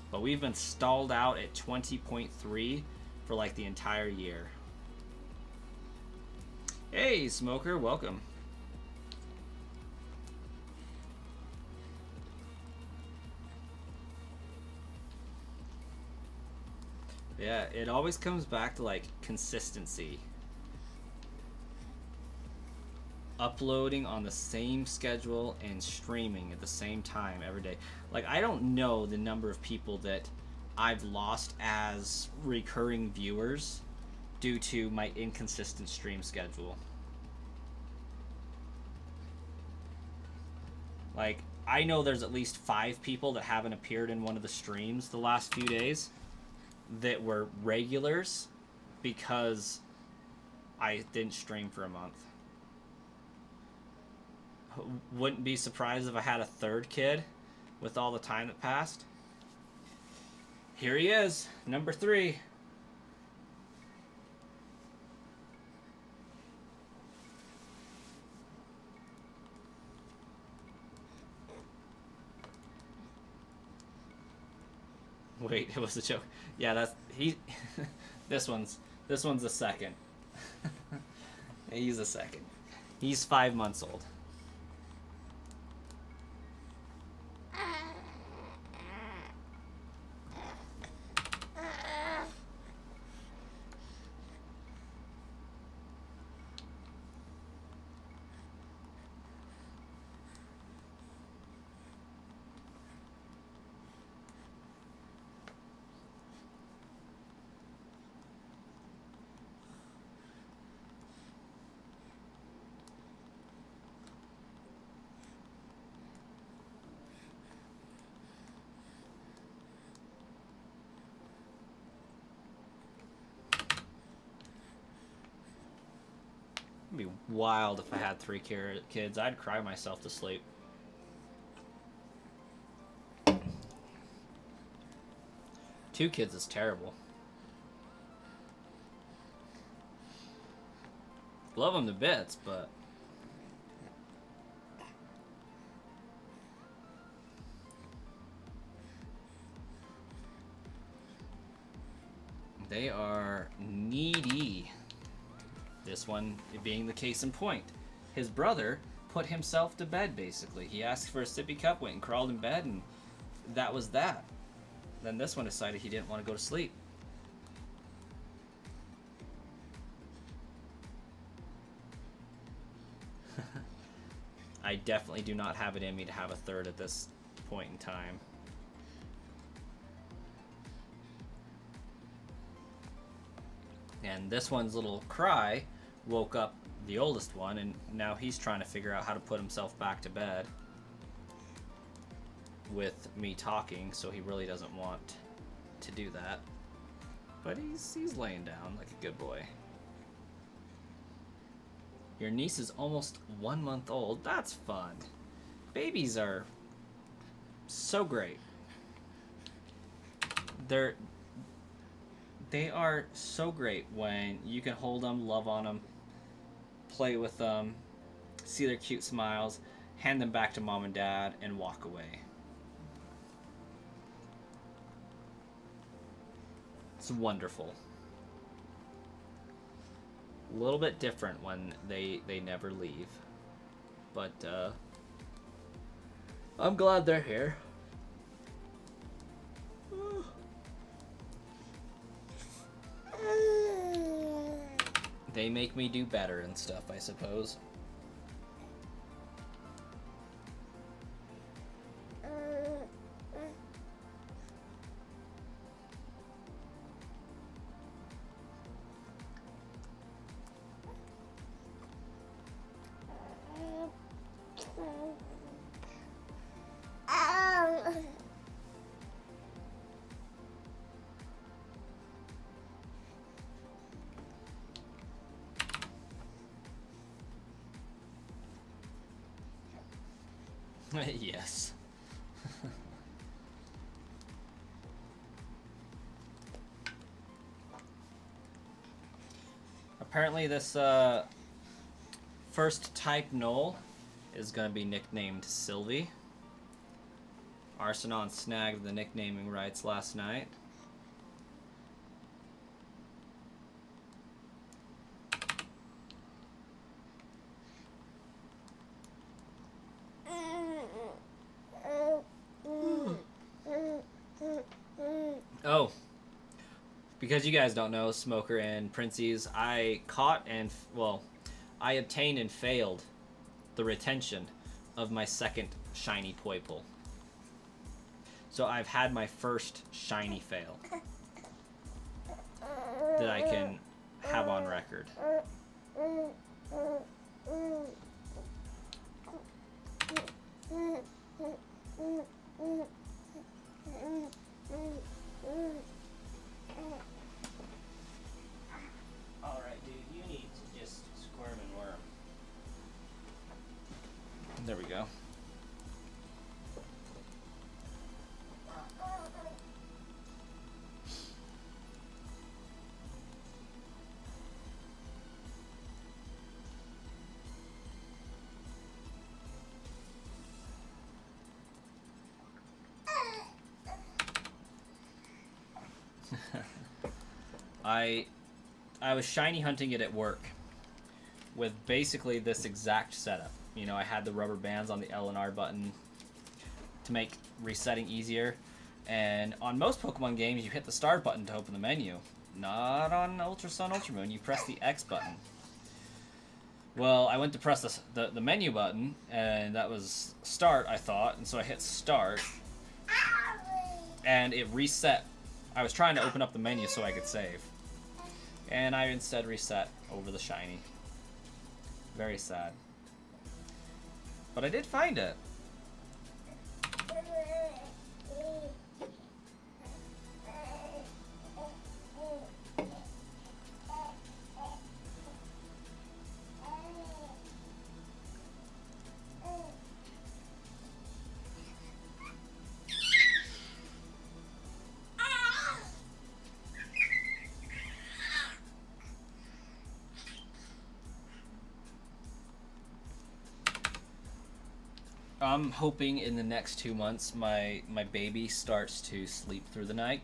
But we've been stalled out at 20.3 for like the entire year. Hey, Smoker, welcome. Yeah, it always comes back to like consistency. Uploading on the same schedule and streaming at the same time every day. Like, I don't know the number of people that I've lost as recurring viewers due to my inconsistent stream schedule. Like, I know there's at least 5 people that haven't appeared in one of the streams the last few days that were regulars because I didn't stream for a month. Wouldn't be surprised if I had a third kid with all the time that passed. Here he is, number 3. Wait, it was a joke. Yeah, that's he. This one's the second. He's the second. He's 5 months old. It'd be wild if I had 3 kids. I'd cry myself to sleep. Two kids is terrible. Love them to bits, but they are needy. This one being the case in point. His brother put himself to bed, basically. He asked for a sippy cup, went and crawled in bed, and that was that. Then this one decided he didn't want to go to sleep. I definitely do not have it in me to have a third at this point in time. And this one's little cry woke up the oldest one, and now he's trying to figure out how to put himself back to bed with me talking, so he really doesn't want to do that. But he's laying down like a good boy. Your niece is almost 1 month old. That's fun. Babies are so great. They are so great when you can hold them, love on them, play with them, see their cute smiles, hand them back to mom and dad, and walk away. It's wonderful. A little bit different when they never leave. But I'm glad they're here. They make me do better and stuff, I suppose. Yes. Apparently this first type Null is going to be nicknamed Sylvie. Arsenon snagged the nicknaming rights last night. Oh, because you guys don't know, Smoker and Princey's, I caught and, well, I obtained and failed the retention of my second shiny Poiple. So I've had my first shiny fail that I can have on record. Alright, dude, you need to just squirm and worm. There we go. I was shiny hunting it at work with basically this exact setup. You know, I had the rubber bands on the L and R button to make resetting easier. And on most Pokemon games, you hit the start button to open the menu. Not on Ultra Sun, Ultra Moon. You press the X button. Well, I went to press the menu button, and that was start, I thought. And so I hit start, and it reset. I was trying to open up the menu so I could save. And I instead reset over the shiny. Very sad. But I did find it. I'm hoping in the next 2 months my baby starts to sleep through the night,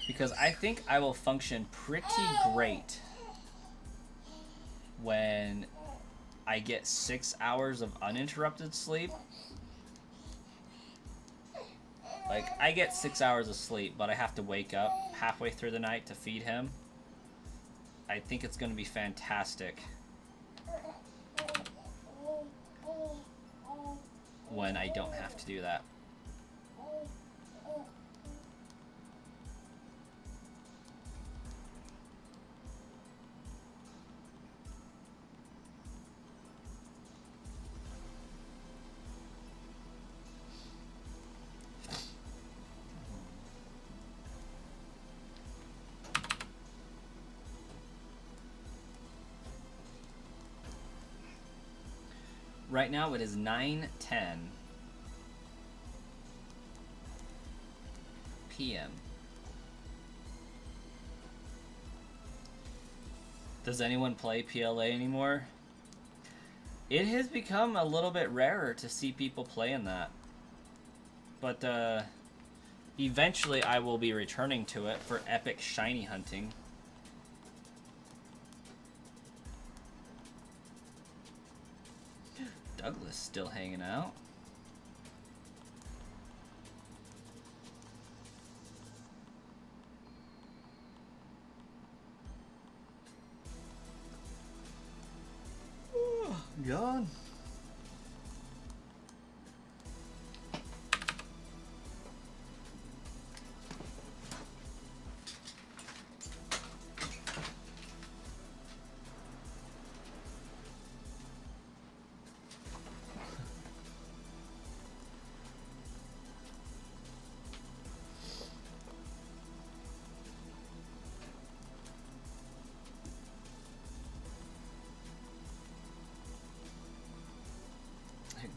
because I think I will function pretty great when I get 6 hours of uninterrupted sleep. Like, I get 6 hours of sleep, but I have to wake up halfway through the night to feed him. I think it's going to be fantastic when I don't have to do that. Right now it is 9:10 p.m. Does anyone play PLA anymore? It has become a little bit rarer to see people playing that. But eventually I will be returning to it for epic shiny hunting. Douglas still hanging out. God.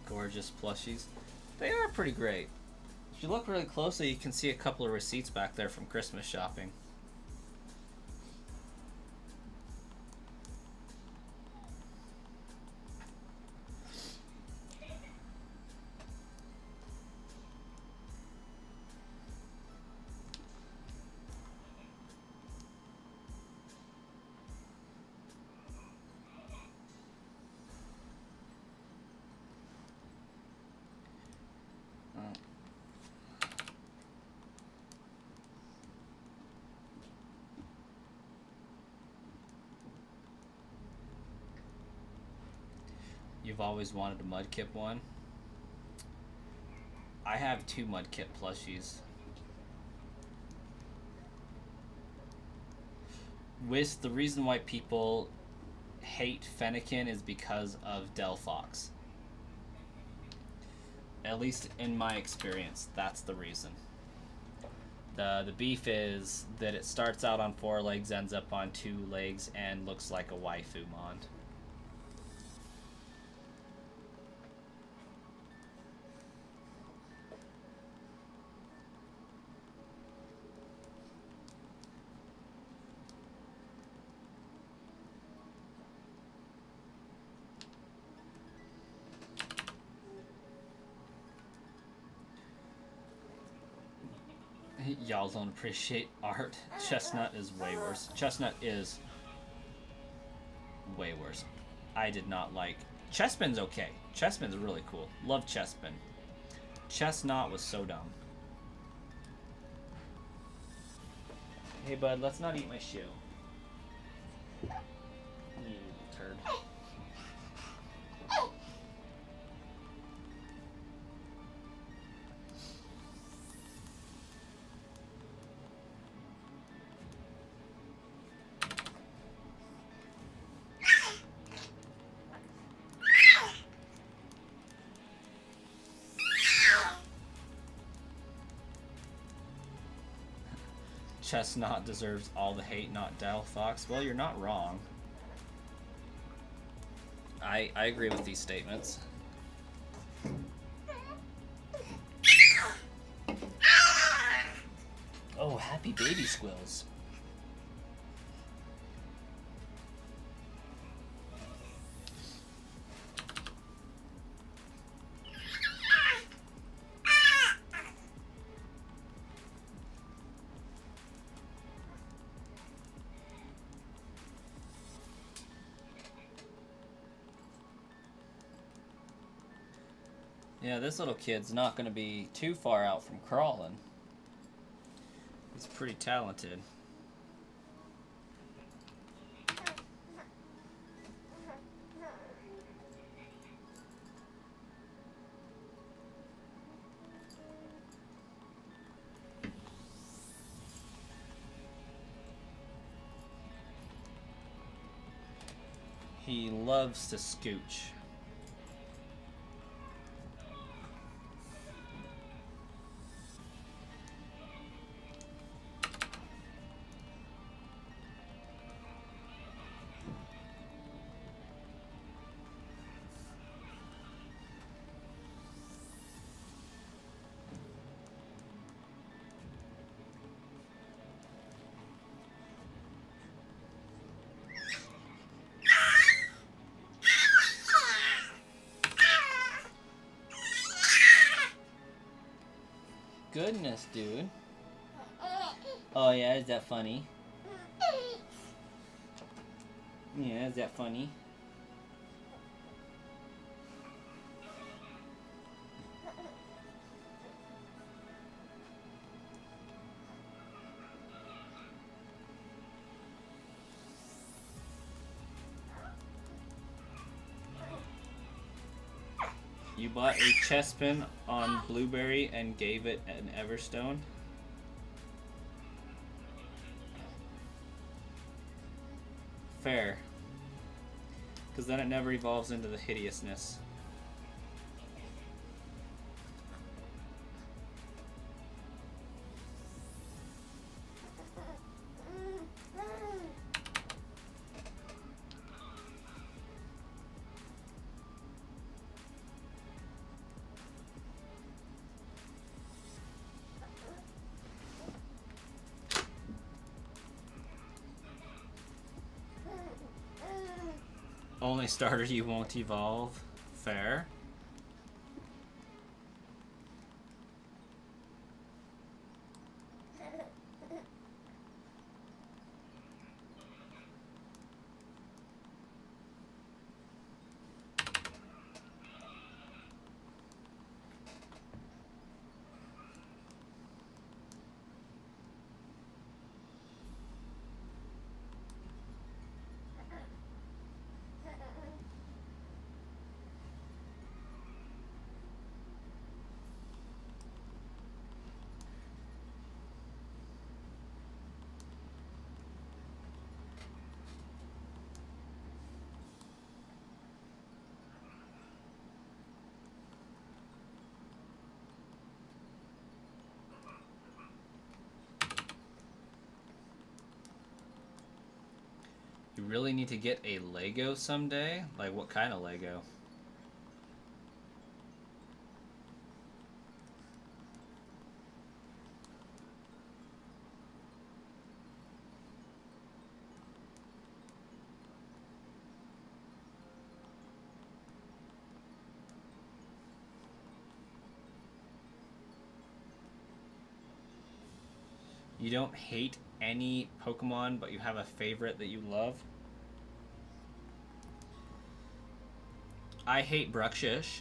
Gorgeous plushies. They are pretty great. If you look really closely, you can see a couple of receipts back there from Christmas shopping. You've always wanted a Mudkip one? I have 2 Mudkip plushies. With the reason why people hate Fennekin is because of Delphox. At least in my experience, that's the reason. The beef is that it starts out on 4 legs, ends up on 2 legs, and looks like a waifu mond. Y'all don't appreciate art. Chestnut is way worse. Chestnut is way worse. I did not like... Chespin's okay. Chespin's really cool. Love Chespin. Chestnut was so dumb. Hey bud, let's not eat my shoe. You turd. Chestnut deserves all the hate, not Delphox. Well, you're not wrong. I agree with these statements. Oh, happy baby squills. Yeah, this little kid's not going to be too far out from crawling. He's pretty talented. He loves to scooch. Goodness, dude. Oh yeah, is that funny? Yeah, is that funny? You bought a chestpin on Blueberry and gave it an Everstone? Fair. Because then it never evolves into the hideousness. Only starter you won't evolve. Fair. You really need to get a Lego someday? Like, what kind of Lego? You don't hate any Pokemon, but you have a favorite that you love? I hate Bruxish.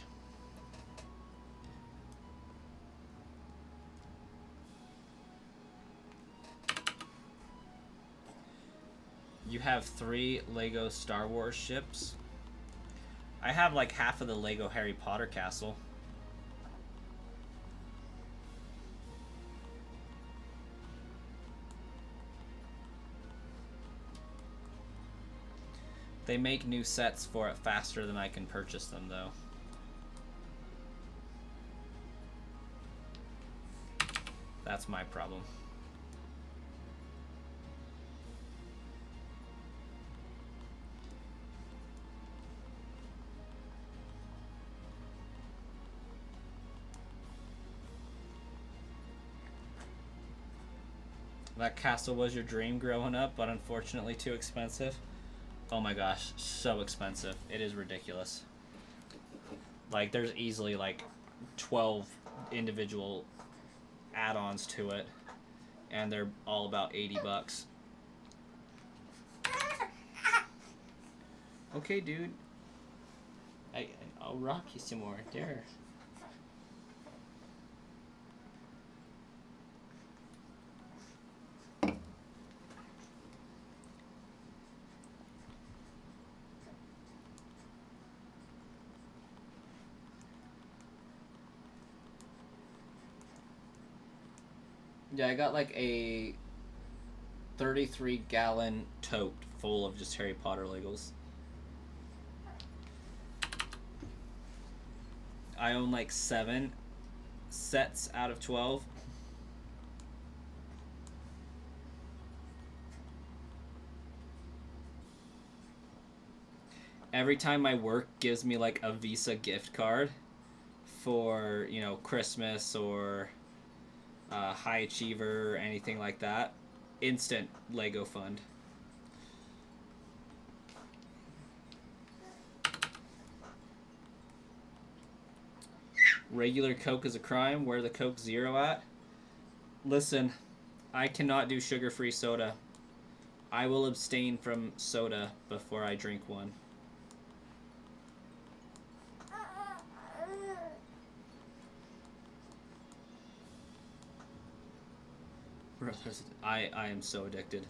You have 3 Lego Star Wars ships. I have like half of the Lego Harry Potter castle. They make new sets for it faster than I can purchase them, though. That's my problem. That castle was your dream growing up, but unfortunately too expensive. Oh my gosh, so expensive. It is ridiculous. Like, there's easily like 12 individual add-ons to it, and they're all about 80 bucks. Okay, dude. I'll rock you some more. There. Yeah, I got like a 33-gallon tote full of just Harry Potter Legos. I own like 7 sets out of 12. Every time my work gives me like a Visa gift card for, you know, Christmas or High Achiever or anything like that, instant Lego fund. Regular Coke is a crime. Where the Coke Zero at? Listen, I cannot do sugar-free soda. I will abstain from soda before I drink one. Brothers, I am so addicted.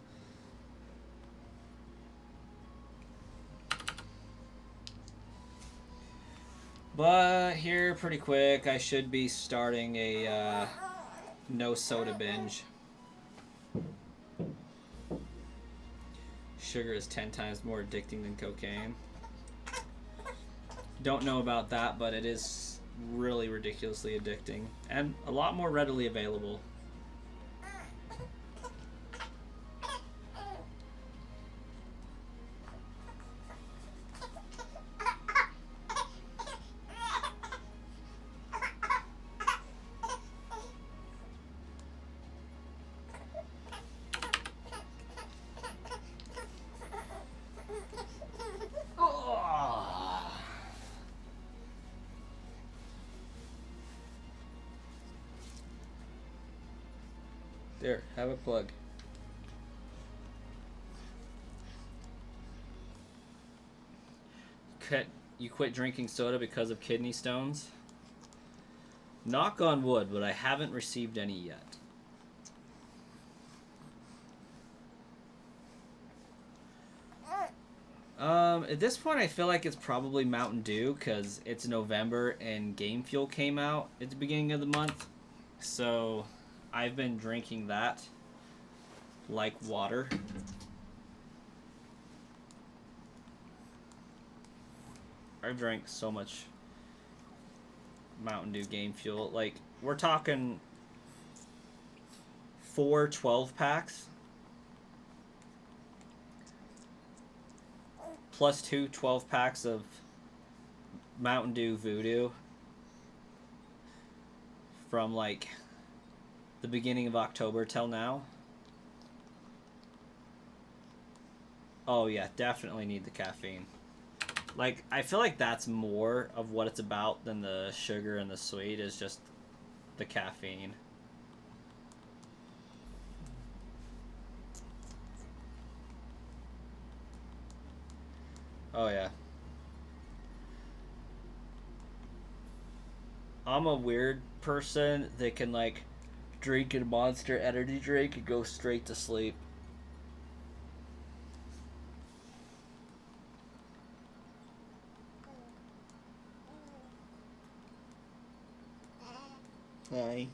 But here, pretty quick, I should be starting a no soda binge. Sugar is 10 times more addicting than cocaine. Don't know about that, but it is really ridiculously addicting and a lot more readily available. There, have a plug. You quit drinking soda because of kidney stones? Knock on wood, but I haven't received any yet. At this point, I feel like it's probably Mountain Dew because it's November and Game Fuel came out at the beginning of the month. So I've been drinking that like water. I drank so much Mountain Dew Game Fuel. Like, we're talking 4 12-packs. Plus 2 12-packs of Mountain Dew Voodoo. From, like, the beginning of October till now. Oh, yeah, definitely need the caffeine. Like, I feel like that's more of what it's about than the sugar and the sweet, is just the caffeine. Oh, yeah. I'm a weird person that can, like, drink a Monster Energy drink and go straight to sleep. Hi.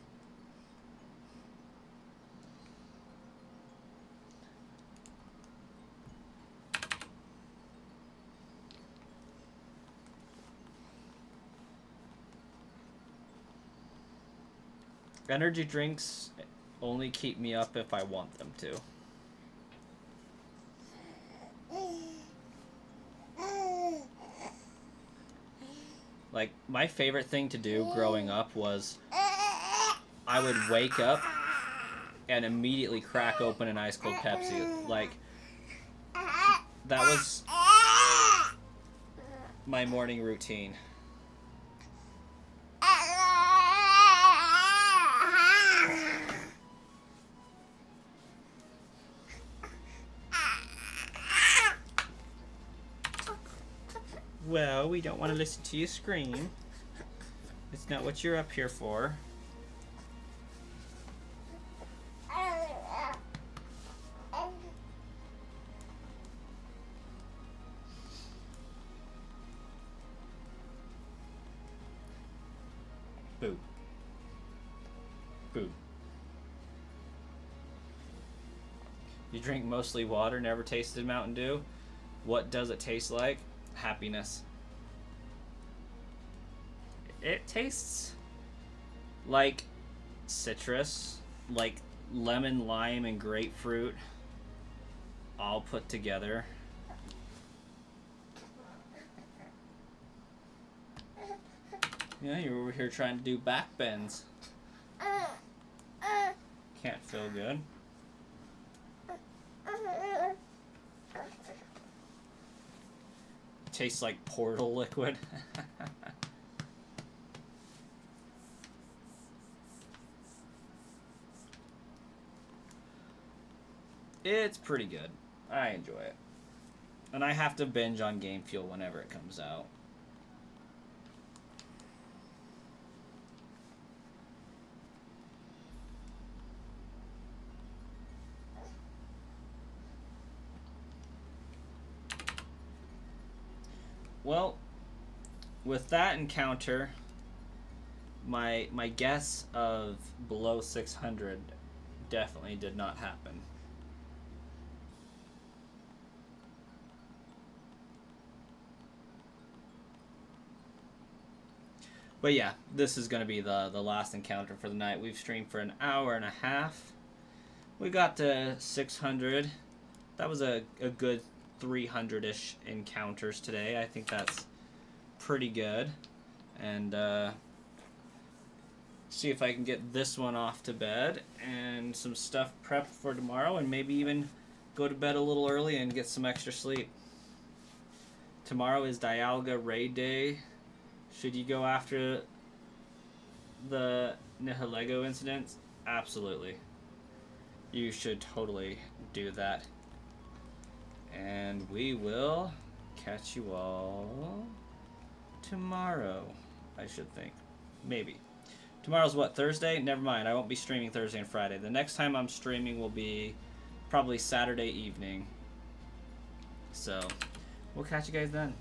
Energy drinks only keep me up if I want them to. Like, my favorite thing to do growing up was I would wake up and immediately crack open an ice cold Pepsi. Like, that was my morning routine. Well, we don't want to listen to you scream. It's not what you're up here for. Boo. Boo. You drink mostly water, never tasted Mountain Dew. What does it taste like? Happiness. It tastes like citrus, like lemon, lime, and grapefruit all put together. Yeah, you're over here trying to do back bends. Can't feel good. Tastes like Portal liquid. It's pretty good. I enjoy it. And I have to binge on Game Fuel whenever it comes out. Well, with that encounter, my guess of below 600 definitely did not happen. But yeah, this is going to be the last encounter for the night. We've streamed for an hour and a half. We got to 600. That was a good 300-ish encounters today. I think that's pretty good. And see if I can get this one off to bed and some stuff prepped for tomorrow, and maybe even go to bed a little early and get some extra sleep. Tomorrow is Dialga raid day. Should you go after the Nihilego incident? Absolutely. You should totally do that. And we will catch you all tomorrow, I should think. Maybe. Tomorrow's what, Thursday? Never mind, I won't be streaming Thursday and Friday. The next time I'm streaming will be probably Saturday evening. So, we'll catch you guys then.